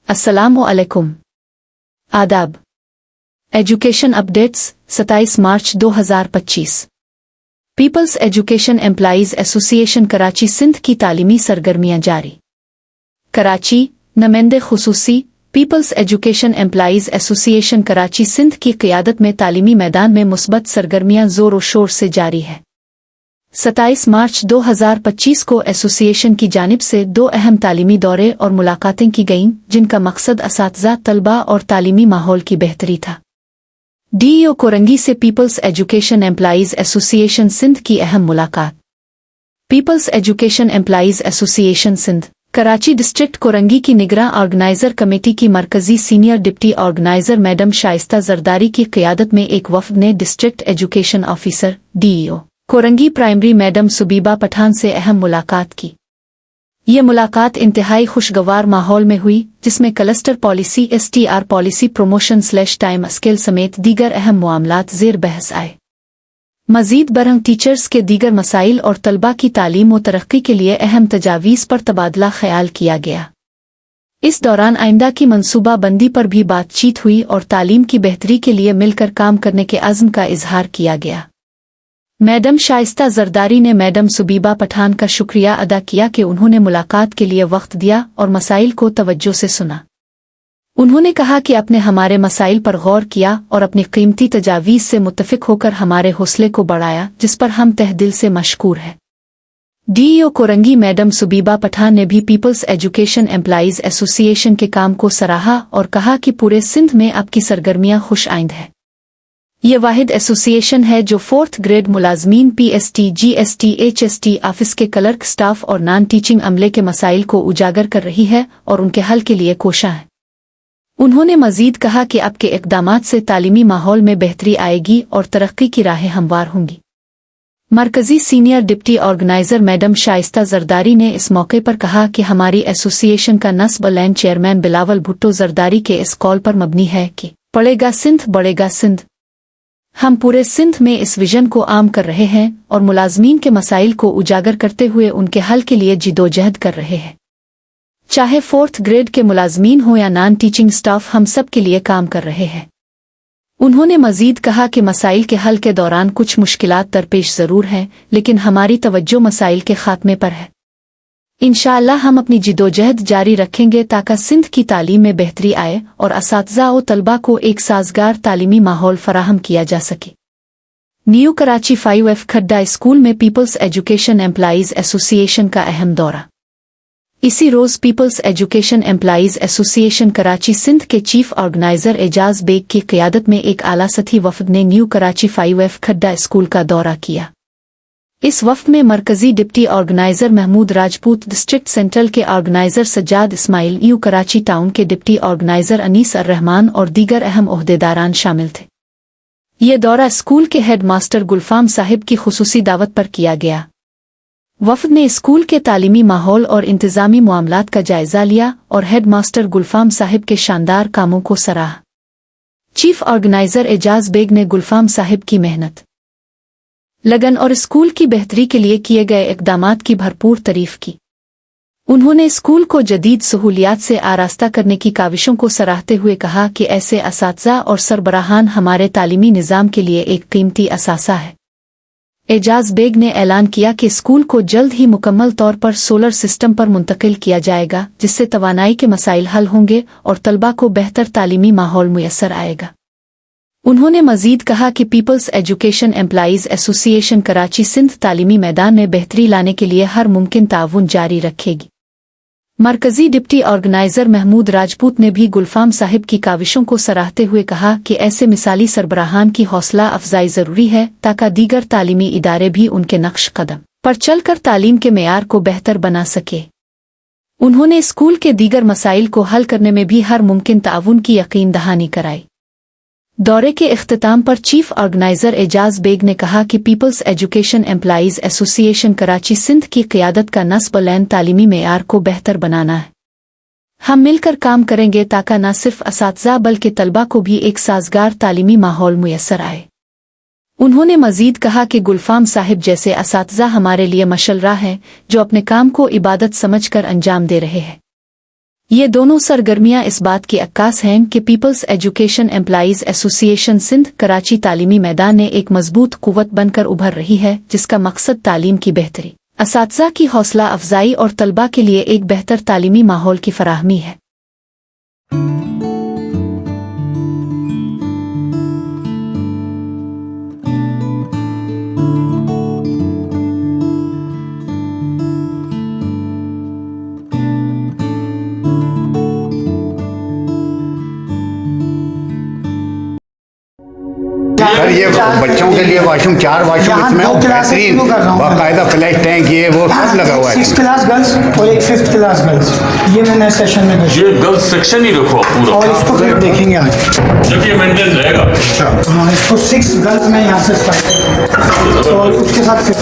अस्सलामु अलैकुम। आदाब। Education updates 27 March 2025। People's education employees association Karachi Sindh की तालीमी सरगर्मियां जारी। कराची, नुमाइंदे खुसूसी People's education employees association Karachi Sindh की क़ियादत में तालीमी मैदान में मुस्बत सरगर्मियां ज़ोर व शोर से जारी है। 27 मार्च 2025 को एसोसिएशन की जानिब से 2 अहम तालीमी दौरे और मुलाकातें की गईं, जिनका मकसद असातिज़ा, तलबा और तालीमी माहौल की बेहतरी था। डीईओ कोरंगी से people's education employees association Sindh की अहम मुलाकात। People's education employees association Sindh Karachi district Korangi की निगरां ऑर्गेनाइजर कमेटी की मरकजी senior deputy organiser madam Shaista Zardari की क़ियादत में एक वफ़द ने district education officer DEO Korangi primary madam Subiba Pathan से अहम मुलाकात की। ये मुलाकात इंतहाई खुशगवार माहौल में हुई, जिसमें cluster policy, STR policy, promotion time scale समेत दीगर अहम मामलात ज़ेर बहस आए। मज़ीद बरहं टीचर्स के दीगर मसाइल और तलबा की तालीम व तरक्की के लिए अहम तजावीज़ पर तबादला ख्याल किया गया। इस दौरान आइंदा की मनसूबा बंदी पर भी बातचीत हुई और तालीम की बेहतरी के लिए मिलकर काम करने के अज़्म का इजहार किया गया। मैडम शाइस्ता जरदारी ने मैडम सुबीबा पठान का शुक्रिया अदा किया कि उन्होंने मुलाकात के लिए वक्त दिया और मसाइल को तवज्जो से सुना। उन्होंने कहा कि आपने हमारे मसाइल पर गौर किया और अपनी कीमती तजावीज़ से मुत्तफ़िक होकर हमारे हौसले को बढ़ाया, जिस पर हम तहे दिल से मशकूर हैं। डीईओ कोरंगी मैडम सुबीबा पठान ने भी पीपल्स एजुकेशन एम्प्लॉइज एसोसिएशन के काम को सराहा और कहा कि पूरे सिंध में आपकी सरगर्मियां खुश आइंद है। ये वाहिद एसोसिएशन है जो 4th ग्रेड मुलाजमीन PST, GST, HST ऑफिस के क्लर्क, स्टाफ और नॉन टीचिंग अमले के मसाइल को उजागर कर रही है और उनके हल के लिए कोशा है। उन्होंने मजीद कहा कि आपके इक़दामात से तालीमी माहौल में बेहतरी आएगी और तरक्की की राहें हमवार होंगी। मरकजी senior deputy organiser madam Shaista Zardari ने इस मौके पर कहा कि हमारी एसोसिएशन का नस्ब लैंड चेयरमैन बिलावल भुट्टो जरदारी के इस कॉल पर मबनी है कि पढ़ेगा सिंध बढ़ेगा सिंध। हम पूरे सिंध में इस विजन को आम कर रहे हैं और मुलाजमीन के मसाइल को उजागर करते हुए उनके हल के लिए जिदोजहद कर रहे हैं। चाहे 4th ग्रेड के मुलाजमीन हो या नॉन टीचिंग स्टाफ, हम सब के लिए काम कर रहे हैं। उन्होंने मजीद कहा कि मसाइल के हल के दौरान कुछ मुश्किलात दरपेश ज़रूर हैं, लेकिन हमारी तवज्जो मसाइल के खात्मे पर है। इंशाअल्लाह हम अपनी जिदोजहद जारी रखेंगे ताकि सिंध की तालीम में बेहतरी आए और असातिज़ा व तलबा को एक साजगार तालीमी माहौल फराहम किया जा सके। न्यू कराची 5F खड्डा स्कूल में पीपल्स एजुकेशन एम्प्लॉइज एसोसिएशन का अहम दौरा। इसी रोज़ people's education employees association Karachi Sindh के चीफ ऑर्गेनाइजर एजाज बेग की क़ियादत में एक आला सतही वफ़द ने न्यू कराची 5F खड्डा स्कूल का दौरा किया। इस वफ़द में मरकजी deputy organiser Mahmood Rajput, district central के organiser Sajjad Ismail, new Karachi town के डिप्टी ऑर्गेनाइजर अनीस अर्रहमान और दीगर अहम ओहदेदारान शामिल थे। ये दौरा स्कूल के हेड मास्टर गुलफाम साहिब की खुसूसी दावत पर किया गया। वफ़द ने स्कूल के तालीमी माहौल और इंतज़ामी मामलात का जायज़ा लिया और हेड मास्टर गुलफाम साहिब के शानदार कामों को सराहा। चीफ ऑर्गेनाइजर एजाज बेग ने गुलफाम साहिब की मेहनत, लगन और स्कूल की बेहतरी के लिए किए गए इक़दामात की भरपूर तारीफ की। उन्होंने स्कूल को जदीद सहूलियात से आरास्ता करने की काविशों को सराहते हुए कहा कि ऐसे असातिज़ा और सरबराहान हमारे तालीमी निज़ाम के लिए एक कीमती असासा है। एजाज बेग ने ऐलान किया कि स्कूल को जल्द ही मुकम्मल तौर पर सोलर सिस्टम पर मुंतकिल किया जाएगा, जिससे तवानाई के मसाइल हल होंगे और तलबा को बेहतर तालीमी माहौल मुयस्सर आएगा। उन्होंने मजीद कहा कि people's education employees association Karachi Sindh तालीमी मैदान में बेहतरी लाने के लिए हर मुमकिन ताउन जारी रखेगी। मरकजी डिप्टी ऑर्गेनाइजर महमूद राजपूत ने भी गुलफाम साहिब की काविशों को सराहते हुए कहा कि ऐसे मिसाली सरबराहान की हौसला अफजाई ज़रूरी है ताकि दीगर तालीमी इदारे भी उनके नक्श कदम पर चलकर तालीम के मेयार को बेहतर बना सके। उन्होंने स्कूल के दीगर मसाइल को हल करने में भी हर मुमकिन ताउन की यकीन दहानी कराई। दौरे के इख्तिताम पर चीफ ऑर्गेनाइजर एजाज बेग ने कहा कि people's education employees association Karachi Sindh की क़ियादत का नस्ब लैंड तालीमी मेयार को बेहतर बनाना है। हम मिलकर काम करेंगे ताकि न सिर्फ असातिज़ा बल्कि तलबा को भी एक साजगार तालीमी माहौल मुयस्सर आए। उन्होंने मजीद कहा कि गुलफाम साहिब जैसे असातिज़ा हमारे लिए मशअल राह हैं, जो अपने काम को इबादत समझकर अंजाम दे रहे हैं। یہ دونوں سرگرمیاں اس بات کی عکاس ہیں کہ پیپلز ایجوکیشن امپلائیز ایسوسی ایشن سندھ کراچی تعلیمی میدان میں ایک مضبوط قوت بن کر ابھر رہی ہے، جس کا مقصد تعلیم کی بہتری، اساتذہ کی حوصلہ افزائی اور طلباء کے لیے ایک بہتر تعلیمی ماحول کی فراہمی ہے۔ سر یہ بچوں کے لیے واش روم 4 واش روم اس میں بہترین باقاعدہ فلیش ٹینک یہ وہ سب لگا ہوا ہے۔ 6 کلاس گرلس اور ایک 5th کلاس گرلس، یہ میں نئے سیشن میں یہ گرلس سیکشن ہی رکھو پورا، اور اس کو پھر دیکھیں گے آج جب یہ مینٹین رہے گا۔ ہاں، اس کو 6 گرلس میں یہاں سے اسٹارٹ اور اس کے ساتھ 5th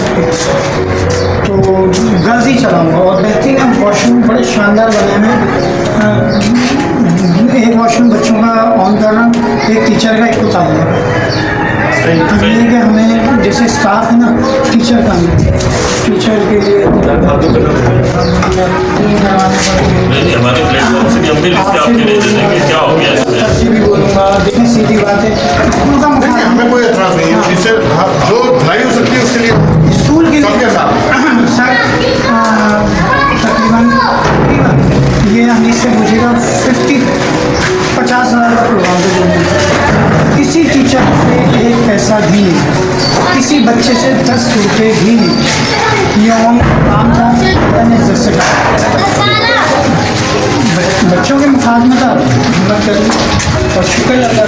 تو گرلس ہی چلاؤں گا۔ اور بہترین ہے، واش روم بڑے شاندار بنے ہیں، ایک واش روم بچوں کا آن کر رہا ہوں، ایک ٹیچر کا، ایک اتار رہا ہوں۔ اب یہ ہے کہ ہمیں جیسے اسٹاف ہے نا، ٹیچر کا ٹیچر کے لیے ہمارے پلیٹ فارم سے بھی ہم بھی لسٹ آپ کے لیے دے دیں گے، کیا ہو گیا اس میں؟ ترجیح بھی بولوں گا، دیکھیں سیدھی بات ہے، اسکول کا مسئلہ ہمیں کوئی اعتراض نہیں ہے، اس سے جو بھلائی ہو سکتی ہے اس کے لیے اسکول کے سب کے ساتھ سر تقریباً یہ ہم سے مجھے گا 50,000 کا پروگرام دے، کسی ٹیچر سے ایک پیسہ بھی نہیں، کسی بچے سے 10 روپے بھی نہیں، یہ کام تھا عزت سے بچوں کے مخاطب تھا، ہمت کری اور شکر اللہ